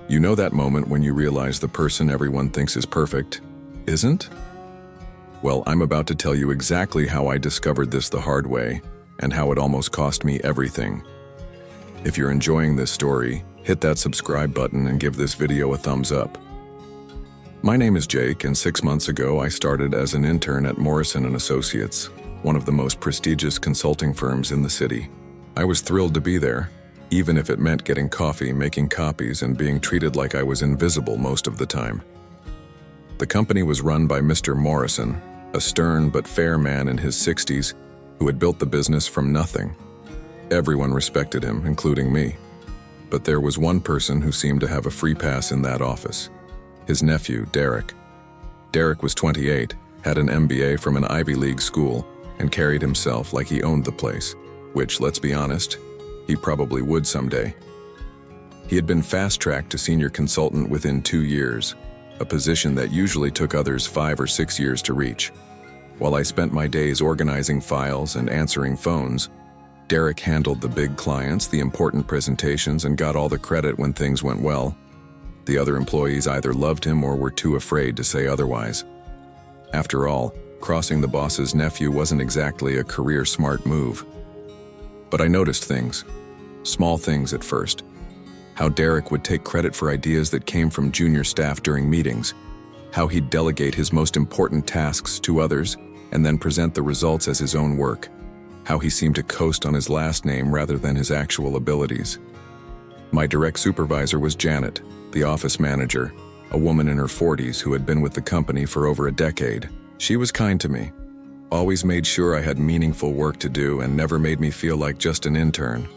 You know that moment when you realize the person everyone thinks is perfect isn't? Well, I'm about to tell you exactly how I discovered this the hard way and how it almost cost me everything. If you're enjoying this story, hit that subscribe button and give this video a thumbs up. My name is Jake, and 6 months ago I started as an intern at Morrison & Associates, one of the most prestigious consulting firms in the city. I was thrilled to be there, even if it meant getting coffee, making copies, and being treated like I was invisible most of the time. The company was run by Mr. Morrison, a stern but fair man in his 60s who had built the business from nothing. Everyone respected him, including me. But there was one person who seemed to have a free pass in that office. His nephew, Derek. Derek was 28, had an MBA from an Ivy League school, and carried himself like he owned the place, which, let's be honest, he probably would someday. He had been fast-tracked to senior consultant within 2 years, a position that usually took others 5 or 6 years to reach. While I spent my days organizing files and answering phones, Derek handled the big clients, the important presentations, and got all the credit when things went well. The other employees either loved him or were too afraid to say otherwise. After all, crossing the boss's nephew wasn't exactly a career-smart move. But I noticed things. Small things at first. How Derek would take credit for ideas that came from junior staff during meetings. How he'd delegate his most important tasks to others and then present the results as his own work. How he seemed to coast on his last name rather than his actual abilities. My direct supervisor was Janet, the office manager, a woman in her 40s who had been with the company for over a decade. She was kind to me, always made sure I had meaningful work to do, and never made me feel like just an intern.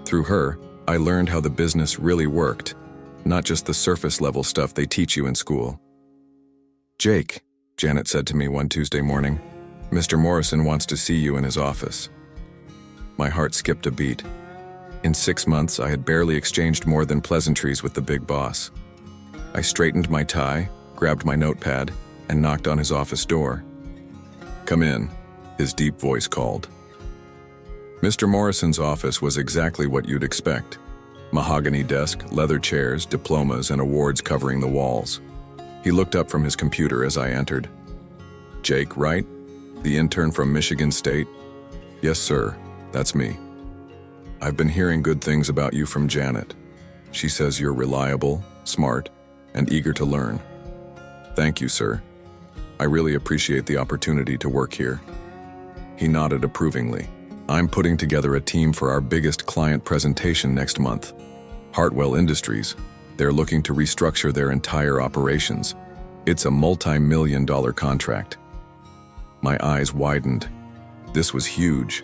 Through her, I learned how the business really worked, not just the surface-level stuff they teach you in school. "Jake," Janet said to me one Tuesday morning, "Mr. Morrison wants to see you in his office." My heart skipped a beat. In 6 months, I had barely exchanged more than pleasantries with the big boss. I straightened my tie, grabbed my notepad, and knocked on his office door. "Come in," his deep voice called. Mr. Morrison's office was exactly what you'd expect. Mahogany desk, leather chairs, diplomas, and awards covering the walls. He looked up from his computer as I entered. "Jake, right? The intern from Michigan State?" "Yes, sir. That's me." "I've been hearing good things about you from Janet. She says you're reliable, smart, and eager to learn." "Thank you, sir. I really appreciate the opportunity to work here." He nodded approvingly. "I'm putting together a team for our biggest client presentation next month. Hartwell Industries. They're looking to restructure their entire operations. It's a multi-million-dollar contract." My eyes widened. This was huge.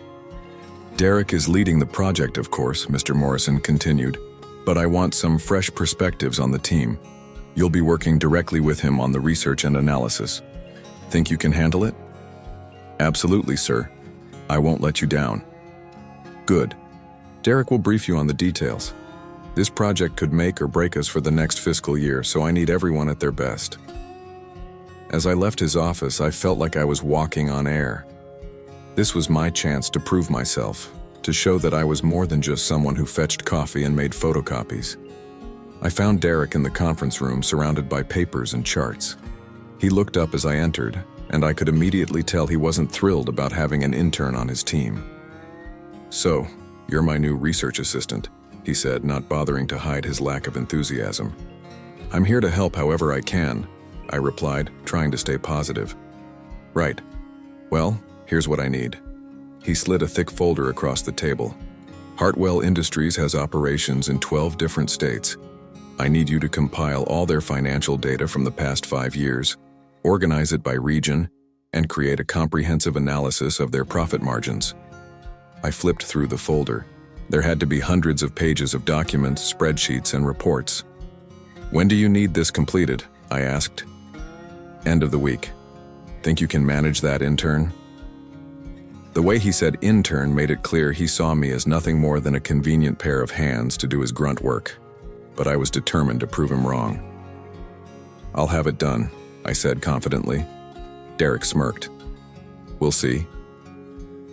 "Derek is leading the project, of course," Mr. Morrison continued, "but I want some fresh perspectives on the team. You'll be working directly with him on the research and analysis. Think you can handle it?" "Absolutely, sir. I won't let you down." "Good. Derek will brief you on the details. This project could make or break us for the next fiscal year, so I need everyone at their best." As I left his office, I felt like I was walking on air. This was my chance to prove myself, to show that I was more than just someone who fetched coffee and made photocopies. I found Derek in the conference room surrounded by papers and charts. He looked up as I entered, and I could immediately tell he wasn't thrilled about having an intern on his team. "So, you're my new research assistant," he said, not bothering to hide his lack of enthusiasm. "I'm here to help however I can," I replied, trying to stay positive. "Right. Well, here's what I need." He slid a thick folder across the table. "Hartwell Industries has operations in 12 different states. I need you to compile all their financial data from the past 5 years, organize it by region, and create a comprehensive analysis of their profit margins." I flipped through the folder. There had to be hundreds of pages of documents, spreadsheets, and reports. "When do you need this completed?" I asked. "End of the week. Think you can manage that, intern?" The way he said intern made it clear he saw me as nothing more than a convenient pair of hands to do his grunt work. But I was determined to prove him wrong. "I'll have it done," I said confidently. Derek smirked. "We'll see."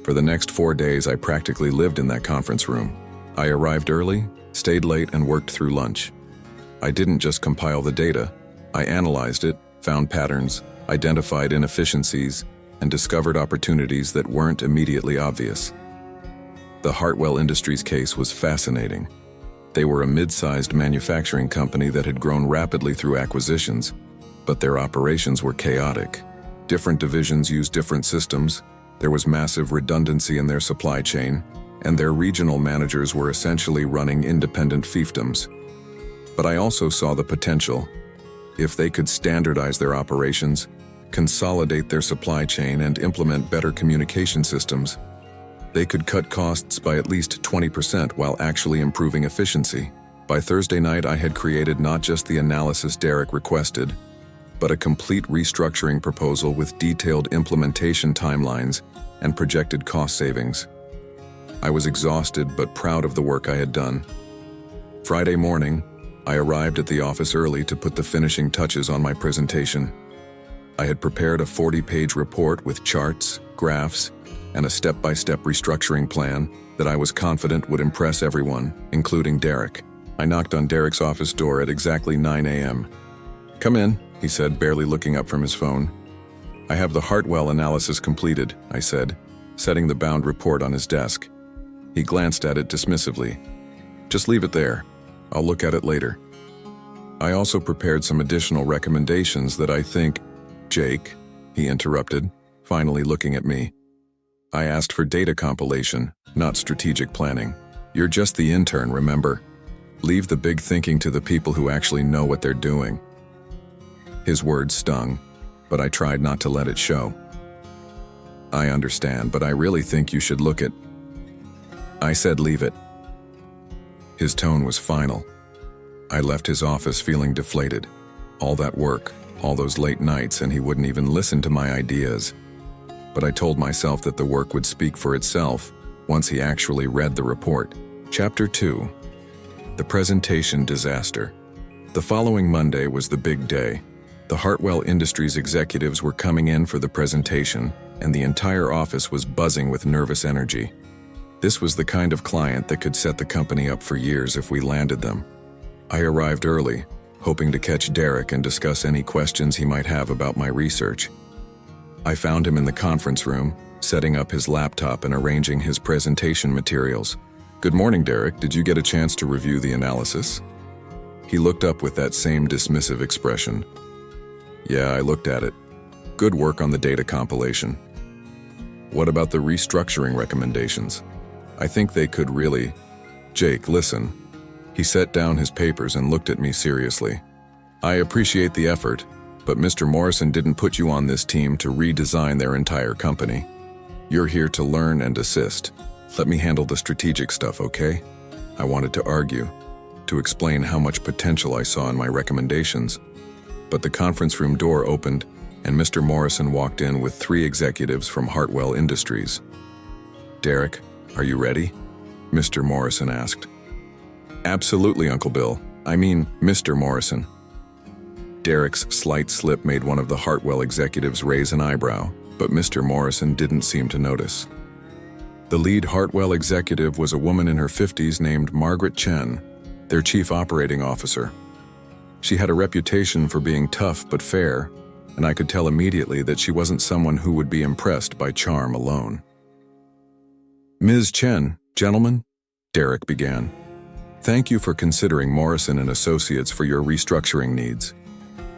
For the next 4 days, I practically lived in that conference room. I arrived early, stayed late, and worked through lunch. I didn't just compile the data. I analyzed it, found patterns, identified inefficiencies, and discovered opportunities that weren't immediately obvious. The Hartwell Industries case was fascinating. They were a mid-sized manufacturing company that had grown rapidly through acquisitions, but their operations were chaotic. Different divisions used different systems, there was massive redundancy in their supply chain, and their regional managers were essentially running independent fiefdoms. But I also saw the potential. If they could standardize their operations, consolidate their supply chain, and implement better communication systems, they could cut costs by at least 20% while actually improving efficiency. By Thursday night, I had created not just the analysis Derek requested, but a complete restructuring proposal with detailed implementation timelines and projected cost savings. I was exhausted but proud of the work I had done. Friday morning, I arrived at the office early to put the finishing touches on my presentation. I had prepared a 40-page report with charts, graphs, and a step-by-step restructuring plan that I was confident would impress everyone, including Derek. I knocked on Derek's office door at exactly 9 a.m. "Come in," he said, barely looking up from his phone. "I have the Hartwell analysis completed," I said, setting the bound report on his desk. He glanced at it dismissively. "Just leave it there. I'll look at it later." I also prepared some additional recommendations that I think— "Jake," he interrupted, finally looking at me. "I asked for data compilation, not strategic planning. You're just the intern, remember? Leave the big thinking to the people who actually know what they're doing." His words stung, but I tried not to let it show. "I understand, but I really think you should look at—" I said leave it. His tone was final. I left his office feeling deflated. All that work, all those late nights, and he wouldn't even listen to my ideas. But I told myself that the work would speak for itself once he actually read the report. Chapter 2. The Presentation Disaster. The following Monday was the big day. The Hartwell Industries executives were coming in for the presentation, and the entire office was buzzing with nervous energy. This was the kind of client that could set the company up for years if we landed them. I arrived early, hoping to catch Derek and discuss any questions he might have about my research. I found him in the conference room, setting up his laptop and arranging his presentation materials. "Good morning, Derek. Did you get a chance to review the analysis?" He looked up with that same dismissive expression. "Yeah, I looked at it. Good work on the data compilation. What about the restructuring recommendations? I think they could really—" "Jake, listen." He set down his papers and looked at me seriously. "I appreciate the effort, but Mr. Morrison didn't put you on this team to redesign their entire company. You're here to learn and assist. Let me handle the strategic stuff, okay?" I wanted to argue, to explain how much potential I saw in my recommendations. But the conference room door opened, and Mr. Morrison walked in with 3 executives from Hartwell Industries. "Derek, are you ready?" Mr. Morrison asked. "Absolutely, Uncle Bill. I mean, Mr. Morrison." Derek's slight slip made one of the Hartwell executives raise an eyebrow, but Mr. Morrison didn't seem to notice. The lead Hartwell executive was a woman in her 50s named Margaret Chen, their chief operating officer. She had a reputation for being tough but fair, and I could tell immediately that she wasn't someone who would be impressed by charm alone. "Ms. Chen, gentlemen," Derek began. "Thank you for considering Morrison and Associates for your restructuring needs.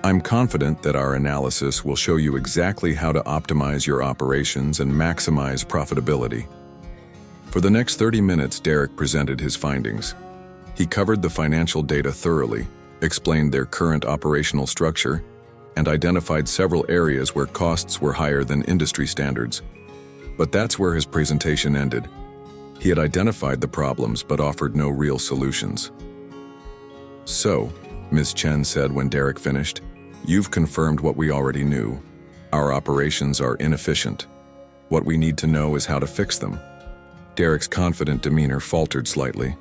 I'm confident that our analysis will show you exactly how to optimize your operations and maximize profitability." For the next 30 minutes, Derek presented his findings. He covered the financial data thoroughly, explained their current operational structure, and identified several areas where costs were higher than industry standards. But that's where his presentation ended. He had identified the problems but offered no real solutions. "So," Ms. Chen said when Derek finished, "you've confirmed what we already knew. Our operations are inefficient. What we need to know is how to fix them." Derek's confident demeanor faltered slightly.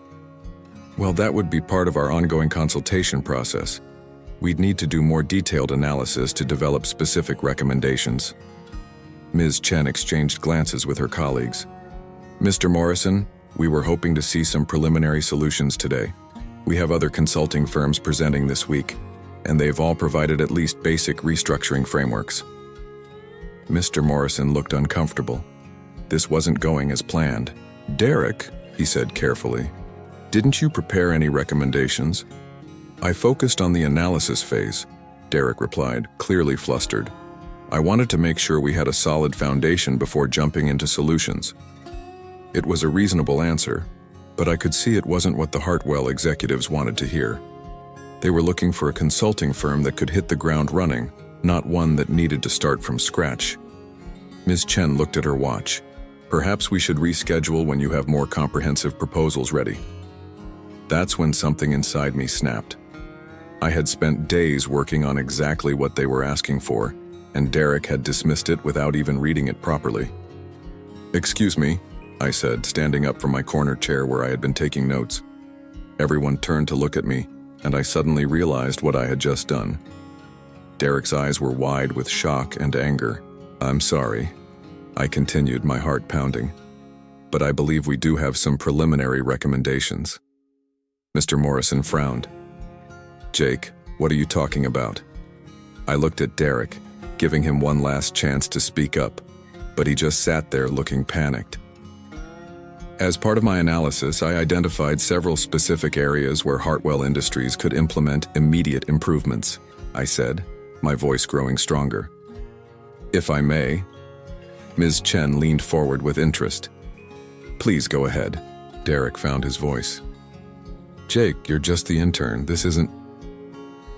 "Well, that would be part of our ongoing consultation process. We'd need to do more detailed analysis to develop specific recommendations." Ms. Chen exchanged glances with her colleagues. "Mr. Morrison, we were hoping to see some preliminary solutions today. We have other consulting firms presenting this week, and they've all provided at least basic restructuring frameworks. Mr. Morrison looked uncomfortable. This wasn't going as planned. "Derek," he said carefully, "didn't you prepare any recommendations?" "I focused on the analysis phase," Derek replied, clearly flustered. "I wanted to make sure we had a solid foundation before jumping into solutions." It was a reasonable answer, but I could see it wasn't what the Hartwell executives wanted to hear. They were looking for a consulting firm that could hit the ground running, not one that needed to start from scratch. Ms. Chen looked at her watch. "Perhaps we should reschedule when you have more comprehensive proposals ready." That's when something inside me snapped. I had spent days working on exactly what they were asking for, and Derek had dismissed it without even reading it properly. "Excuse me," I said, standing up from my corner chair where I had been taking notes. Everyone turned to look at me, and I suddenly realized what I had just done. Derek's eyes were wide with shock and anger. "I'm sorry," I continued, my heart pounding, "but I believe we do have some preliminary recommendations." Mr. Morrison frowned. "Jake, what are you talking about?" I looked at Derek, giving him one last chance to speak up, but he just sat there looking panicked. "As part of my analysis, I identified several specific areas where Hartwell Industries could implement immediate improvements," I said, my voice growing stronger. "If I may." Ms. Chen leaned forward with interest. "Please go ahead." Derek found his voice. "Jake, you're just the intern. This isn't—"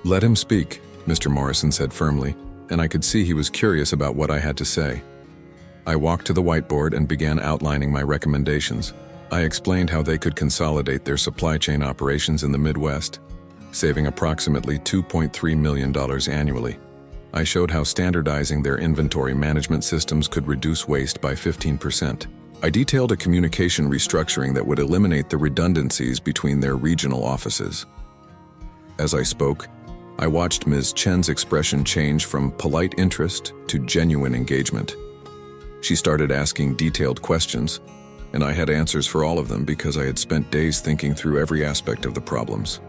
"Let him speak," Mr. Morrison said firmly, and I could see he was curious about what I had to say. I walked to the whiteboard and began outlining my recommendations. I explained how they could consolidate their supply chain operations in the Midwest, saving approximately $2.3 million annually. I showed how standardizing their inventory management systems could reduce waste by 15%. I detailed a communication restructuring that would eliminate the redundancies between their regional offices. As I spoke, I watched Ms. Chen's expression change from polite interest to genuine engagement. She started asking detailed questions, and I had answers for all of them because I had spent days thinking through every aspect of the problems.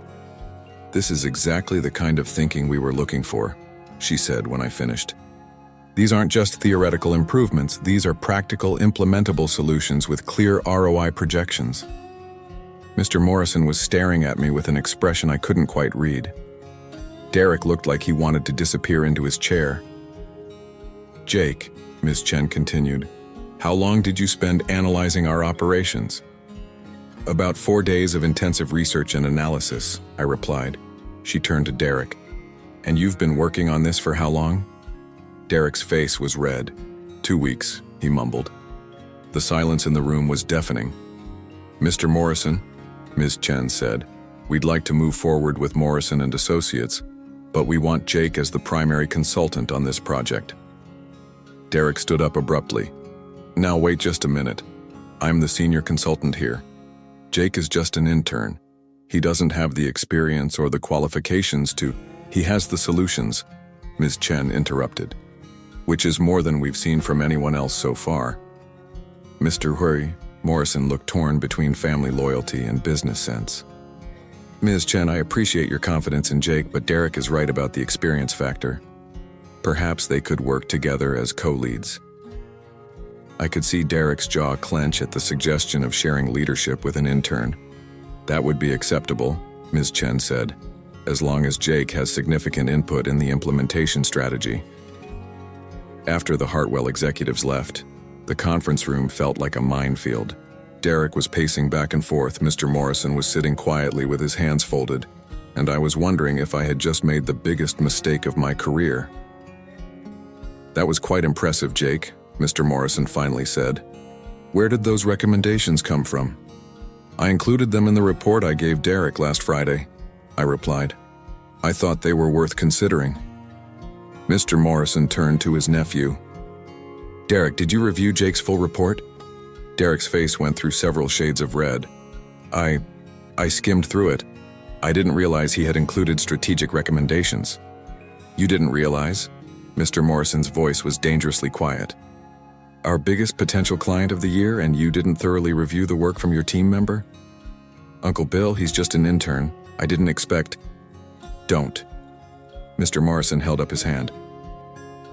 "This is exactly the kind of thinking we were looking for," she said when I finished. "These aren't just theoretical improvements, these are practical, implementable solutions with clear ROI projections." Mr. Morrison was staring at me with an expression I couldn't quite read. Derek looked like he wanted to disappear into his chair. "Jake," Ms. Chen continued, "how long did you spend analyzing our operations?" "About 4 days of intensive research and analysis," I replied. She turned to Derek. "And you've been working on this for how long?" Derek's face was red. 2 weeks, he mumbled. The silence in the room was deafening. "Mr. Morrison," Ms. Chen said, "we'd like to move forward with Morrison and Associates, but we want Jake as the primary consultant on this project." Derek stood up abruptly. "Now wait just a minute. I'm the senior consultant here. Jake is just an intern. He doesn't have the experience or the qualifications to—" "He has the solutions," Ms. Chen interrupted, "which is more than we've seen from anyone else so far." "Mr. Hui," Morrison looked torn between family loyalty and business sense. "Ms. Chen, I appreciate your confidence in Jake, but Derek is right about the experience factor. Perhaps they could work together as co-leads." I could see Derek's jaw clench at the suggestion of sharing leadership with an intern. "That would be acceptable," Ms. Chen said, "as long as Jake has significant input in the implementation strategy." After the Hartwell executives left, the conference room felt like a minefield. Derek was pacing back and forth, Mr. Morrison was sitting quietly with his hands folded, and I was wondering if I had just made the biggest mistake of my career. "That was quite impressive, Jake," Mr. Morrison finally said. "Where did those recommendations come from?" "I included them in the report I gave Derek last Friday," I replied. "I thought they were worth considering." Mr. Morrison turned to his nephew. "Derek, did you review Jake's full report?" Derek's face went through several shades of red. I skimmed through it. I didn't realize he had included strategic recommendations." "You didn't realize?" Mr. Morrison's voice was dangerously quiet. "Our biggest potential client of the year, and you didn't thoroughly review the work from your team member?" Uncle Bill, he's just an intern. I didn't expect. Don't. Mr. Morrison held up his hand.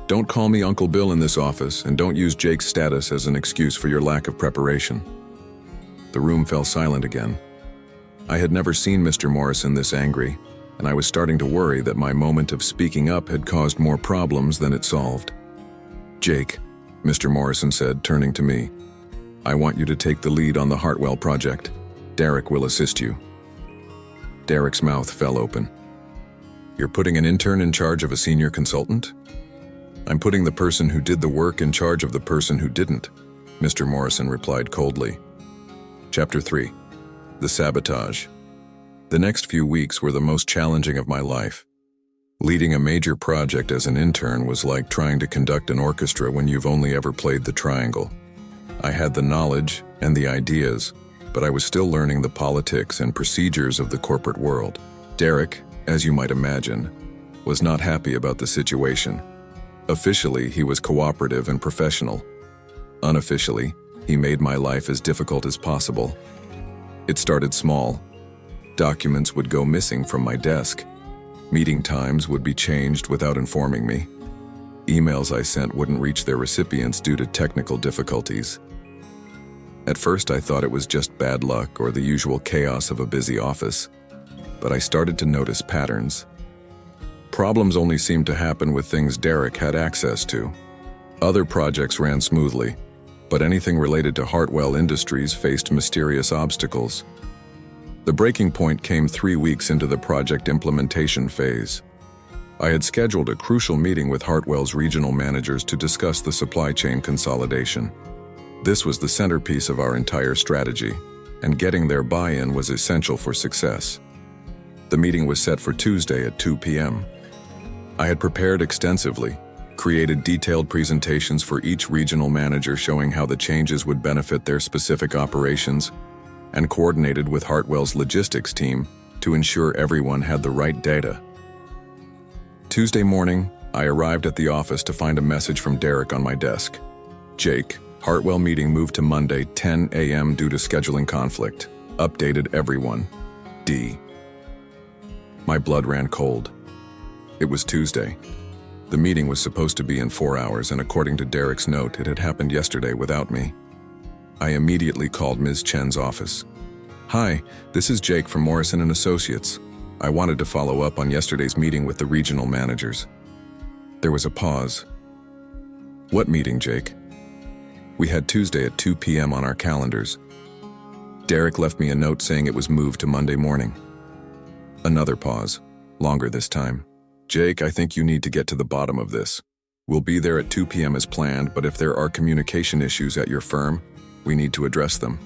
Don't call me Uncle Bill in this office, and don't use Jake's status as an excuse for your lack of preparation. The room fell silent again. I had never seen Mr. Morrison this angry, and I was starting to worry that my moment of speaking up had caused more problems than it solved. Jake, Mr. Morrison said, turning to me, I want you to take the lead on the Hartwell project. Derek will assist you. Derek's mouth fell open. You're putting an intern in charge of a senior consultant? I'm putting the person who did the work in charge of the person who didn't, Mr. Morrison replied coldly. Chapter 3. The Sabotage. The next few weeks were the most challenging of my life. Leading a major project as an intern was like trying to conduct an orchestra when you've only ever played the triangle. I had the knowledge and the ideas, but I was still learning the politics and procedures of the corporate world. Derek, as you might imagine, was not happy about the situation. Officially, he was cooperative and professional. Unofficially, he made my life as difficult as possible. It started small. Documents would go missing from my desk. Meeting times would be changed without informing me. Emails I sent wouldn't reach their recipients due to technical difficulties. At first, I thought it was just bad luck or the usual chaos of a busy office, but I started to notice patterns. Problems only seemed to happen with things Derek had access to. Other projects ran smoothly, but anything related to Hartwell Industries faced mysterious obstacles. The breaking point came 3 weeks into the project implementation phase. I had scheduled a crucial meeting with Hartwell's regional managers to discuss the supply chain consolidation. This was the centerpiece of our entire strategy, and getting their buy-in was essential for success. The meeting was set for Tuesday at 2 p.m. I had prepared extensively, created detailed presentations for each regional manager showing how the changes would benefit their specific operations, and coordinated with Hartwell's logistics team to ensure everyone had the right data. Tuesday morning, I arrived at the office to find a message from Derek on my desk. Jake, Hartwell meeting moved to Monday, 10 a.m. due to scheduling conflict. Updated everyone. D. My blood ran cold. It was Tuesday. The meeting was supposed to be in 4 hours, and according to Derek's note, it had happened yesterday without me. I immediately called Ms. Chen's office. Hi, this is Jake from Morrison & Associates. I wanted to follow up on yesterday's meeting with the regional managers. There was a pause. What meeting, Jake? We had Tuesday at 2 p.m. on our calendars. Derek left me a note saying it was moved to Monday morning. Another pause, longer this time. Jake, I think you need to get to the bottom of this. We'll be there at 2 p.m. as planned, but if there are communication issues at your firm, we need to address them.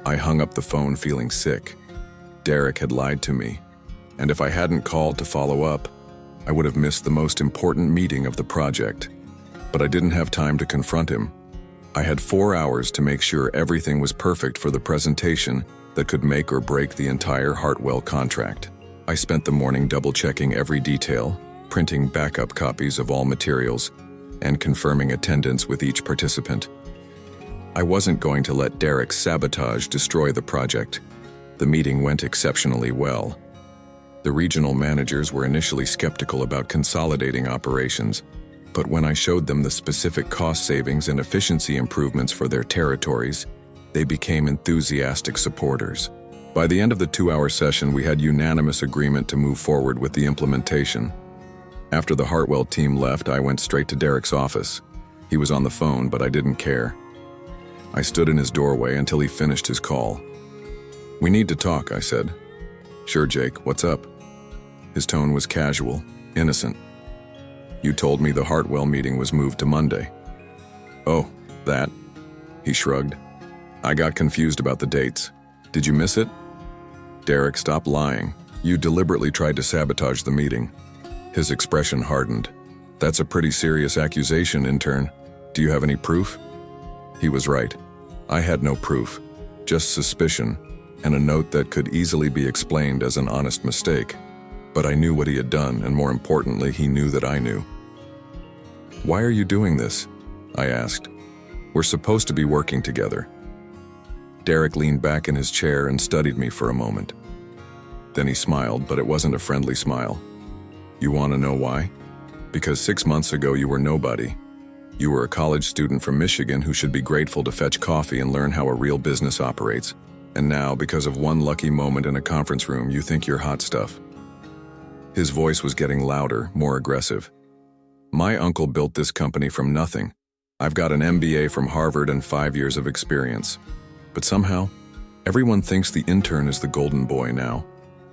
I hung up the phone feeling sick. Derek had lied to me, and if I hadn't called to follow up, I would have missed the most important meeting of the project. But I didn't have time to confront him. I had 4 hours to make sure everything was perfect for the presentation that could make or break the entire Hartwell contract. I spent the morning double-checking every detail, printing backup copies of all materials, and confirming attendance with each participant. I wasn't going to let Derek's sabotage destroy the project. The meeting went exceptionally well. The regional managers were initially skeptical about consolidating operations, but when I showed them the specific cost savings and efficiency improvements for their territories, they became enthusiastic supporters. By the end of the 2-hour session, we had unanimous agreement to move forward with the implementation. After the Hartwell team left, I went straight to Derek's office. He was on the phone, but I didn't care. I stood in his doorway until he finished his call. We need to talk, I said. Sure, Jake, what's up? His tone was casual, innocent. You told me the Hartwell meeting was moved to Monday. Oh, that? He shrugged. I got confused about the dates. Did you miss it? Derek, stop lying. You deliberately tried to sabotage the meeting. His expression hardened. That's a pretty serious accusation, intern. Do you have any proof? He was right. I had no proof, just suspicion, and a note that could easily be explained as an honest mistake. But I knew what he had done, and more importantly, he knew that I knew. Why are you doing this? I asked. We're supposed to be working together. Derek leaned back in his chair and studied me for a moment. Then he smiled, but it wasn't a friendly smile. You want to know why? Because 6 months ago you were nobody. You were a college student from Michigan who should be grateful to fetch coffee and learn how a real business operates. And now, because of one lucky moment in a conference room, you think you're hot stuff. His voice was getting louder, more aggressive. My uncle built this company from nothing. I've got an MBA from Harvard and 5 years of experience. But somehow, everyone thinks the intern is the golden boy now.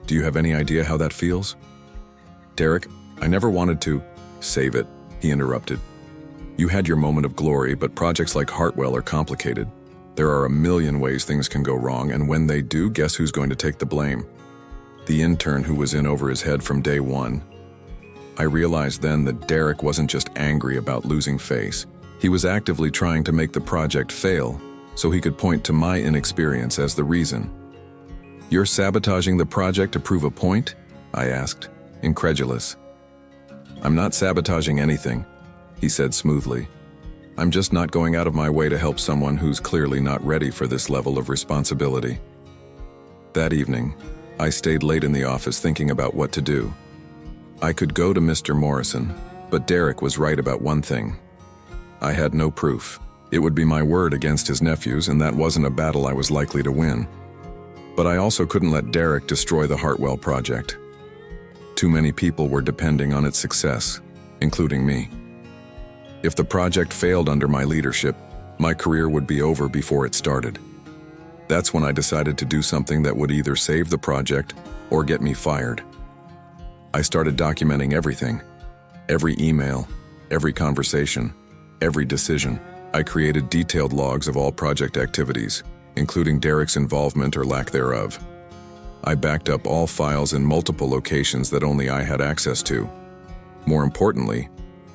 Do you have any idea how that feels? Derek, I never wanted to. Save it, he interrupted. You had your moment of glory, but projects like Hartwell are complicated. There are a million ways things can go wrong, and when they do, guess who's going to take the blame? The intern who was in over his head from day one. I realized then that Derek wasn't just angry about losing face. He was actively trying to make the project fail, so he could point to my inexperience as the reason. You're sabotaging the project to prove a point? I asked, incredulous. I'm not sabotaging anything, he said smoothly. I'm just not going out of my way to help someone who's clearly not ready for this level of responsibility. That evening, I stayed late in the office thinking about what to do. I could go to Mr. Morrison, but Derek was right about one thing. I had no proof. It would be my word against his nephews, and that wasn't a battle I was likely to win. But I also couldn't let Derek destroy the Hartwell project. Too many people were depending on its success, including me. If the project failed under my leadership, my career would be over before it started. That's when I decided to do something that would either save the project or get me fired. I started documenting everything. Every email, every conversation, every decision. I created detailed logs of all project activities, including Derek's involvement or lack thereof. I backed up all files in multiple locations that only I had access to. More importantly,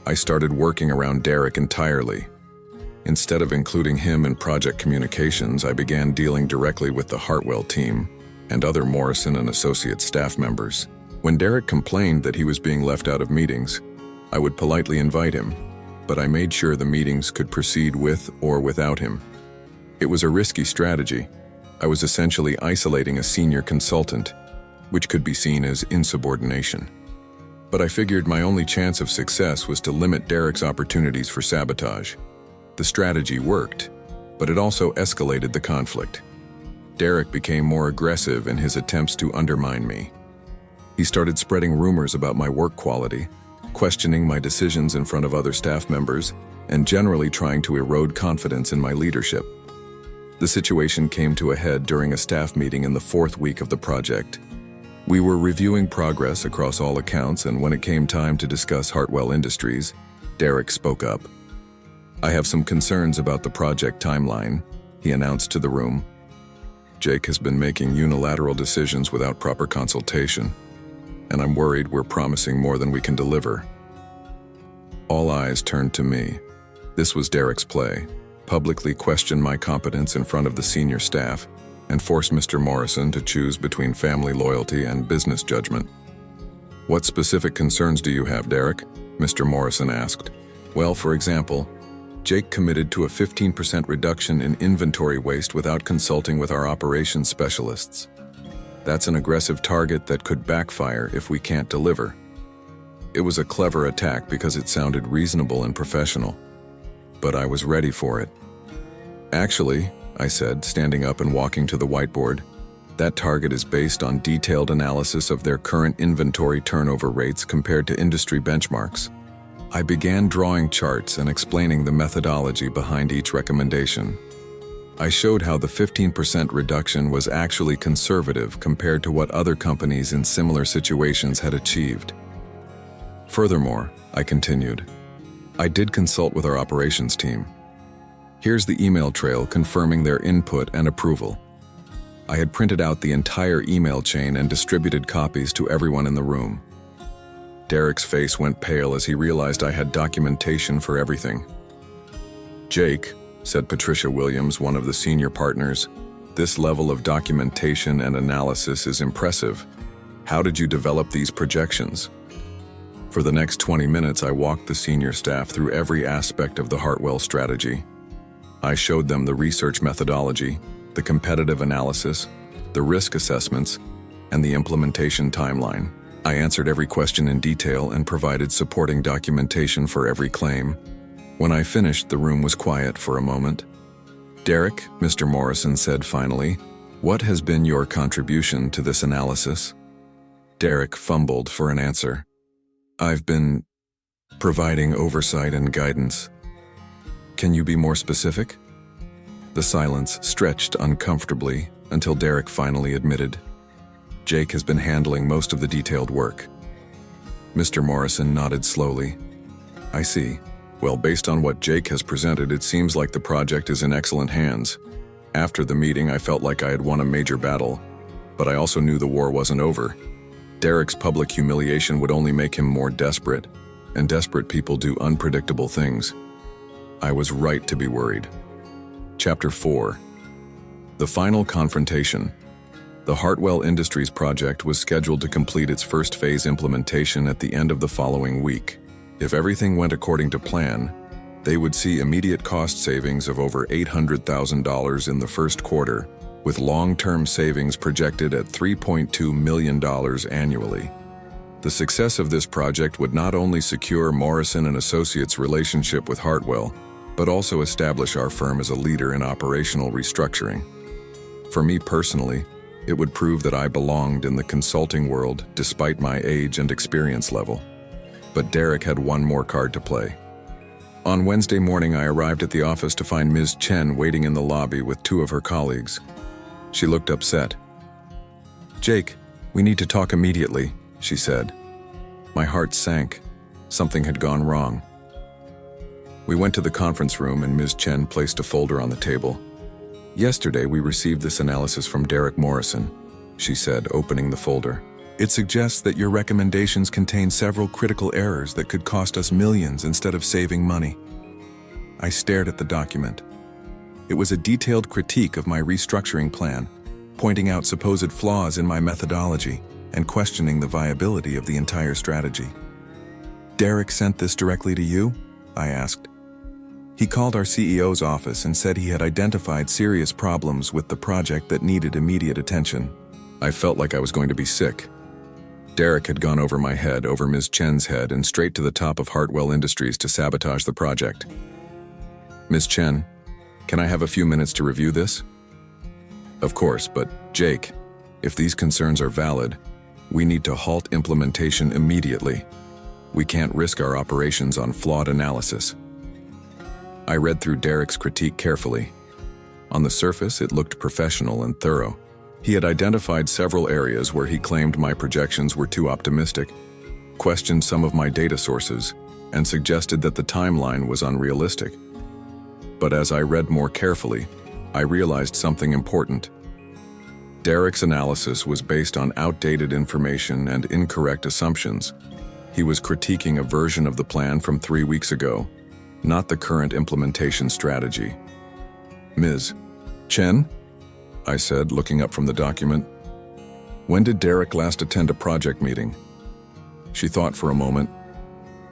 I started working around Derek entirely. Instead of including him in project communications, I began dealing directly with the Hartwell team and other Morrison and Associates staff members. When Derek complained that he was being left out of meetings, I would politely invite him, but I made sure the meetings could proceed with or without him. It was a risky strategy. I was essentially isolating a senior consultant, which could be seen as insubordination. But I figured my only chance of success was to limit Derek's opportunities for sabotage. The strategy worked, but it also escalated the conflict. Derek became more aggressive in his attempts to undermine me. He started spreading rumors about my work quality, questioning my decisions in front of other staff members, and generally trying to erode confidence in my leadership. The situation came to a head during a staff meeting in the 4th week of the project. We were reviewing progress across all accounts, and when it came time to discuss Hartwell Industries, Derek spoke up. I have some concerns about the project timeline, he announced to the room. Jake has been making unilateral decisions without proper consultation, and I'm worried we're promising more than we can deliver. All eyes turned to me. This was Derek's play. Publicly question my competence in front of the senior staff, and force Mr. Morrison to choose between family loyalty and business judgment. What specific concerns do you have, Derek? Mr. Morrison asked. Well, for example, Jake committed to a 15% reduction in inventory waste without consulting with our operations specialists. That's an aggressive target that could backfire if we can't deliver. It was a clever attack because it sounded reasonable and professional, but I was ready for it. Actually, I said, standing up and walking to the whiteboard, that target is based on detailed analysis of their current inventory turnover rates compared to industry benchmarks. I began drawing charts and explaining the methodology behind each recommendation. I showed how the 15% reduction was actually conservative compared to what other companies in similar situations had achieved. Furthermore, I continued, I did consult with our operations team. Here's the email trail confirming their input and approval. I had printed out the entire email chain and distributed copies to everyone in the room. Derek's face went pale as he realized I had documentation for everything. Jake, said Patricia Williams, one of the senior partners, this level of documentation and analysis is impressive. How did you develop these projections? For the next 20 minutes, I walked the senior staff through every aspect of the Hartwell strategy. I showed them the research methodology, the competitive analysis, the risk assessments, and the implementation timeline. I answered every question in detail and provided supporting documentation for every claim. When I finished, the room was quiet for a moment. "Derek," Mr. Morrison said finally, "what has been your contribution to this analysis?" Derek fumbled for an answer. "I've been providing oversight and guidance." "Can you be more specific?" The silence stretched uncomfortably until Derek finally admitted, "Jake has been handling most of the detailed work." Mr. Morrison nodded slowly. "I see. Well, based on what Jake has presented, it seems like the project is in excellent hands. After the meeting, I felt like I had won a major battle, but I also knew the war wasn't over. Derek's public humiliation would only make him more desperate, and desperate people do unpredictable things. I was right to be worried." Chapter 4. The Final Confrontation. The Hartwell Industries project was scheduled to complete its first phase implementation at the end of the following week. If everything went according to plan, they would see immediate cost savings of over $800,000 in the first quarter, with long-term savings projected at $3.2 million annually. The success of this project would not only secure Morrison & Associates' relationship with Hartwell, but also establish our firm as a leader in operational restructuring. For me personally, it would prove that I belonged in the consulting world despite my age and experience level. But Derek had one more card to play. On Wednesday morning, I arrived at the office to find Ms. Chen waiting in the lobby with two of her colleagues. She looked upset. "Jake, we need to talk immediately," she said. My heart sank. Something had gone wrong. We went to the conference room and Ms. Chen placed a folder on the table. "Yesterday, we received this analysis from Derek Morrison," she said, opening the folder. "It suggests that your recommendations contain several critical errors that could cost us millions instead of saving money." I stared at the document. It was a detailed critique of my restructuring plan, pointing out supposed flaws in my methodology and questioning the viability of the entire strategy. "Derek sent this directly to you?" I asked. "He called our CEO's office and said he had identified serious problems with the project that needed immediate attention." I felt like I was going to be sick. Derek had gone over my head, over Ms. Chen's head, and straight to the top of Hartwell Industries to sabotage the project. "Ms. Chen, can I have a few minutes to review this?" "Of course, but Jake, if these concerns are valid, we need to halt implementation immediately. We can't risk our operations on flawed analysis." I read through Derek's critique carefully. On the surface, it looked professional and thorough. He had identified several areas where he claimed my projections were too optimistic, questioned some of my data sources, and suggested that the timeline was unrealistic. But as I read more carefully, I realized something important. Derek's analysis was based on outdated information and incorrect assumptions. He was critiquing a version of the plan from 3 weeks ago, not the current implementation strategy. "Ms. Chen?" I said, looking up from the document. "When did Derek last attend a project meeting?" She thought for a moment.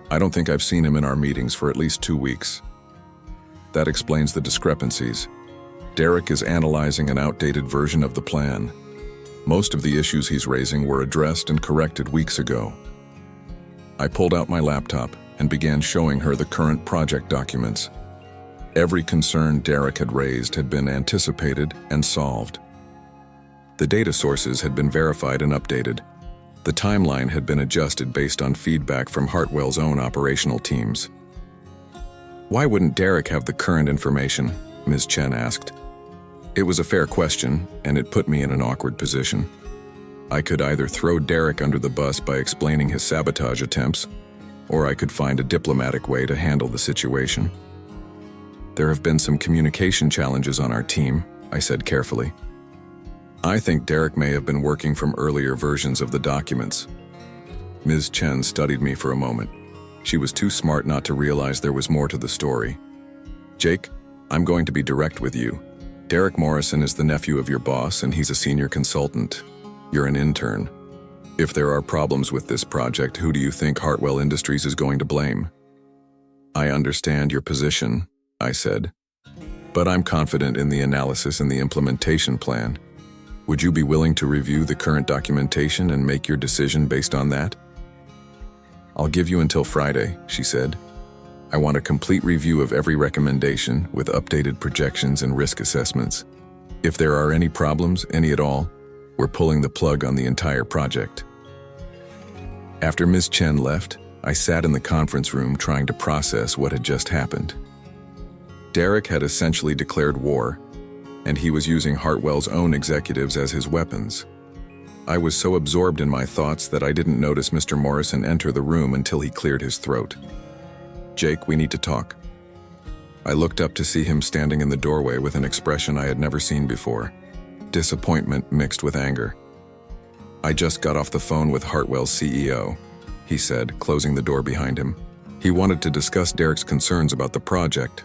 "I don't think I've seen him in our meetings for at least 2 weeks." That explains the discrepancies. Derek is analyzing an outdated version of the plan. Most of the issues he's raising were addressed and corrected weeks ago. I pulled out my laptop and began showing her the current project documents. Every concern Derek had raised had been anticipated and solved. The data sources had been verified and updated. The timeline had been adjusted based on feedback from Hartwell's own operational teams. "Why wouldn't Derek have the current information?" Ms. Chen asked. It was a fair question, and it put me in an awkward position. I could either throw Derek under the bus by explaining his sabotage attempts, or I could find a diplomatic way to handle the situation. "There have been some communication challenges on our team," I said carefully. "I think Derek may have been working from earlier versions of the documents." Ms. Chen studied me for a moment. She was too smart not to realize there was more to the story. "Jake, I'm going to be direct with you. Derek Morrison is the nephew of your boss, and he's a senior consultant. You're an intern. If there are problems with this project, who do you think Hartwell Industries is going to blame?" "I understand your position," I said. but I'm confident in the analysis and the implementation plan. Would you be willing to review the current documentation and make your decision based on that? I'll give you until Friday, she said. I want a complete review of every recommendation with updated projections and risk assessments. If there are any problems, any at all, we're pulling the plug on the entire project. After Ms. Chen left, I sat in the conference room trying to process what had just happened. Derek had essentially declared war, and he was using Hartwell's own executives as his weapons. I was so absorbed in my thoughts that I didn't notice Mr. Morrison enter the room until he cleared his throat. "Jake, we need to talk." I looked up to see him standing in the doorway with an expression I had never seen before, disappointment mixed with anger. "I just got off the phone with Hartwell's CEO," he said, closing the door behind him. "He wanted to discuss Derek's concerns about the project."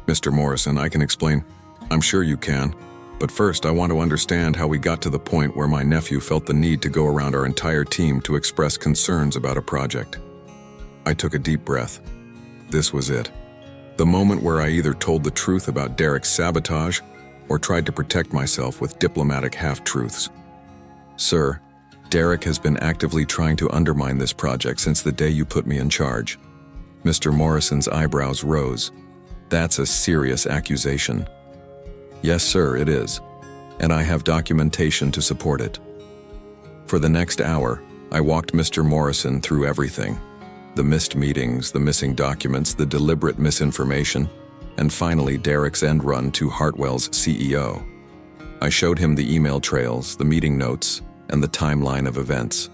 "Mr. Morrison, I can explain." "I'm sure you can, but first I want to understand how we got to the point where my nephew felt the need to go around our entire team to express concerns about a project." I took a deep breath. This was it. The moment where I either told the truth about Derek's sabotage or tried to protect myself with diplomatic half-truths. "Sir, Derek has been actively trying to undermine this project since the day you put me in charge." Mr. Morrison's eyebrows rose. "That's a serious accusation." "Yes, sir, it is. And I have documentation to support it." For the next hour, I walked Mr. Morrison through everything. The missed meetings, the missing documents, the deliberate misinformation, and finally Derek's end run to Hartwell's CEO. I showed him the email trails, the meeting notes, and the timeline of events.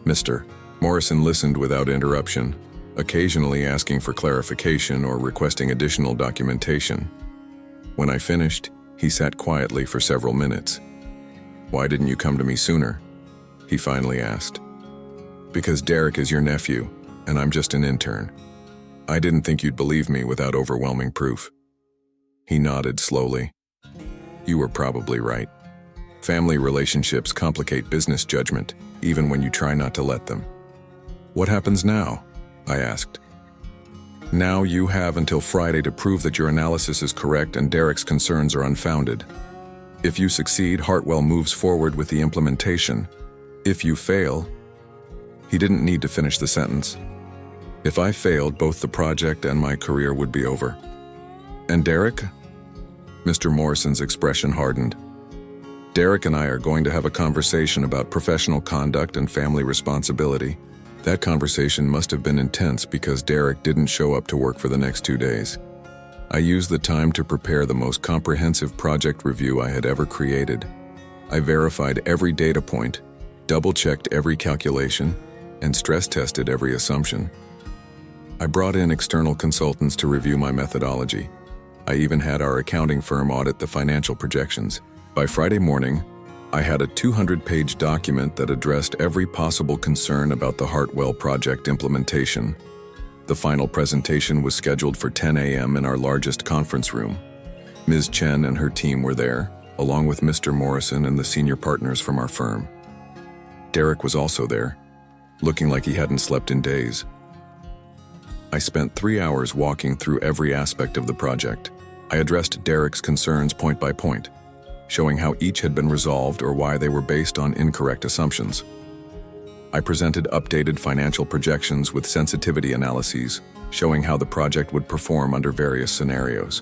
Mr. Morrison listened without interruption, occasionally asking for clarification or requesting additional documentation. When I finished, he sat quietly for several minutes. "Why didn't you come to me sooner?" he finally asked. "Because Derek is your nephew, and I'm just an intern. I didn't think you'd believe me without overwhelming proof." He nodded slowly. "You were probably right. Family relationships complicate business judgment, even when you try not to let them." "What happens now?" I asked. "Now you have until Friday to prove that your analysis is correct and Derek's concerns are unfounded. If you succeed, Hartwell moves forward with the implementation. If you fail..." He didn't need to finish the sentence. "If I failed, both the project and my career would be over." "And Derek?" Mr. Morrison's expression hardened. "Derek and I are going to have a conversation about professional conduct and family responsibility. That conversation must have been intense because Derek didn't show up to work for the next 2 days. I used the time to prepare the most comprehensive project review I had ever created. I verified every data point, double-checked every calculation, and stress-tested every assumption. I brought in external consultants to review my methodology. I even had our accounting firm audit the financial projections. By Friday morning, I had a 200-page document that addressed every possible concern about the Hartwell project implementation. The final presentation was scheduled for 10 a.m. in our largest conference room. Ms. Chen and her team were there, along with Mr. Morrison and the senior partners from our firm. Derek was also there, looking like he hadn't slept in days. I spent 3 hours walking through every aspect of the project. I addressed Derek's concerns point by point, showing how each had been resolved or why they were based on incorrect assumptions. I presented updated financial projections with sensitivity analyses, showing how the project would perform under various scenarios.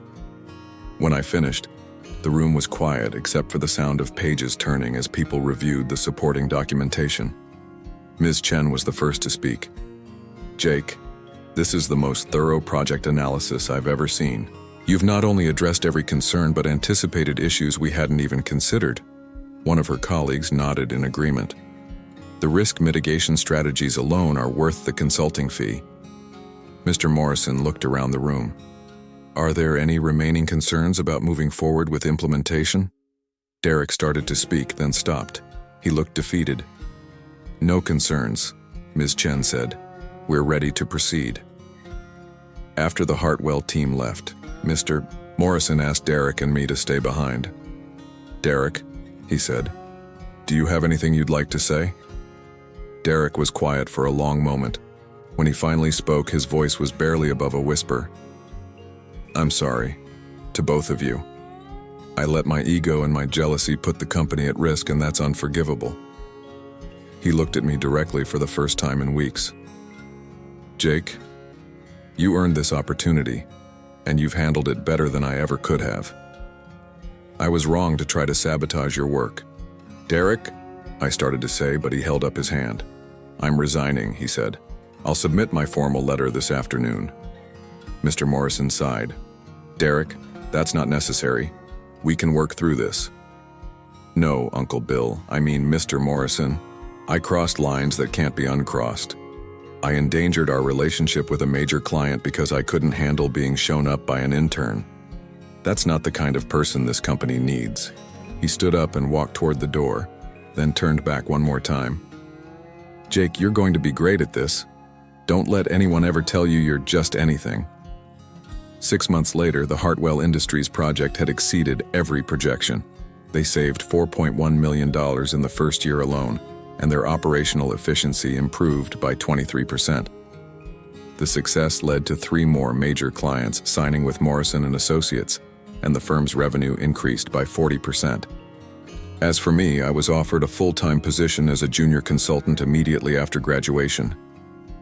When I finished, the room was quiet except for the sound of pages turning as people reviewed the supporting documentation. Ms. Chen was the first to speak. "Jake, this is the most thorough project analysis I've ever seen. You've not only addressed every concern but anticipated issues we hadn't even considered." One of her colleagues nodded in agreement. "The risk mitigation strategies alone are worth the consulting fee." Mr. Morrison looked around the room. "Are there any remaining concerns about moving forward with implementation?" Derek started to speak, then stopped. He looked defeated. "No concerns," Ms. Chen said. "We're ready to proceed." After the Hartwell team left, Mr. Morrison asked Derek and me to stay behind. "Derek," he said, "do you have anything you'd like to say?" Derek was quiet for a long moment. When he finally spoke, his voice was barely above a whisper. "I'm sorry. to both of you. I let my ego and my jealousy put the company at risk, and that's unforgivable." He looked at me directly for the first time in weeks. "Jake, you earned this opportunity, and you've handled it better than I ever could have. I was wrong to try to sabotage your work." "Derek," I started to say, but he held up his hand. "I'm resigning," he said. "I'll submit my formal letter this afternoon." Mr. Morrison sighed. "Derek, that's not necessary. We can work through this." "No, Uncle Bill, I mean Mr. Morrison. I crossed lines that can't be uncrossed. I endangered our relationship with a major client because I couldn't handle being shown up by an intern. That's not the kind of person this company needs." He stood up and walked toward the door, then turned back one more time. "Jake, you're going to be great at this. Don't let anyone ever tell you you're just anything." 6 months later, the Hartwell Industries project had exceeded every projection. They saved $4.1 million in the first year alone, and their operational efficiency improved by 23%. The success led to 3 more major clients signing with Morrison & Associates, and the firm's revenue increased by 40%. As for me, I was offered a full-time position as a junior consultant immediately after graduation.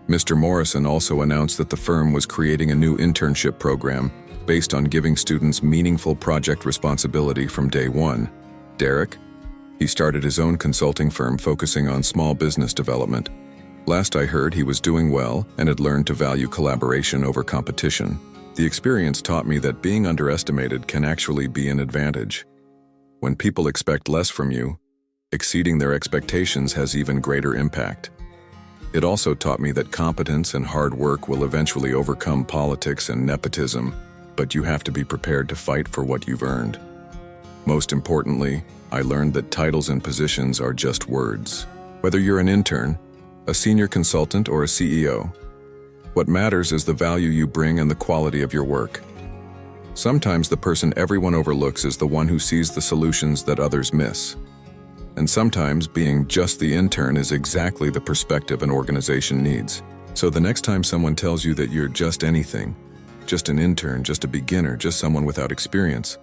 Mr. Morrison also announced that the firm was creating a new internship program based on giving students meaningful project responsibility from day one. Derek? He started his own consulting firm focusing on small business development. Last I heard, he was doing well and had learned to value collaboration over competition. The experience taught me that being underestimated can actually be an advantage. When people expect less from you, exceeding their expectations has even greater impact. It also taught me that competence and hard work will eventually overcome politics and nepotism, but you have to be prepared to fight for what you've earned. Most importantly, I learned that titles and positions are just words. Whether you're an intern, a senior consultant, or a CEO, what matters is the value you bring and the quality of your work. Sometimes the person everyone overlooks is the one who sees the solutions that others miss. And sometimes being just the intern is exactly the perspective an organization needs. So the next time someone tells you that you're just anything, just an intern, just a beginner, just someone without experience,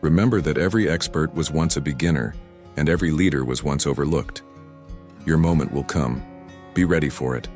remember that every expert was once a beginner, and every leader was once overlooked. Your moment will come. Be ready for it.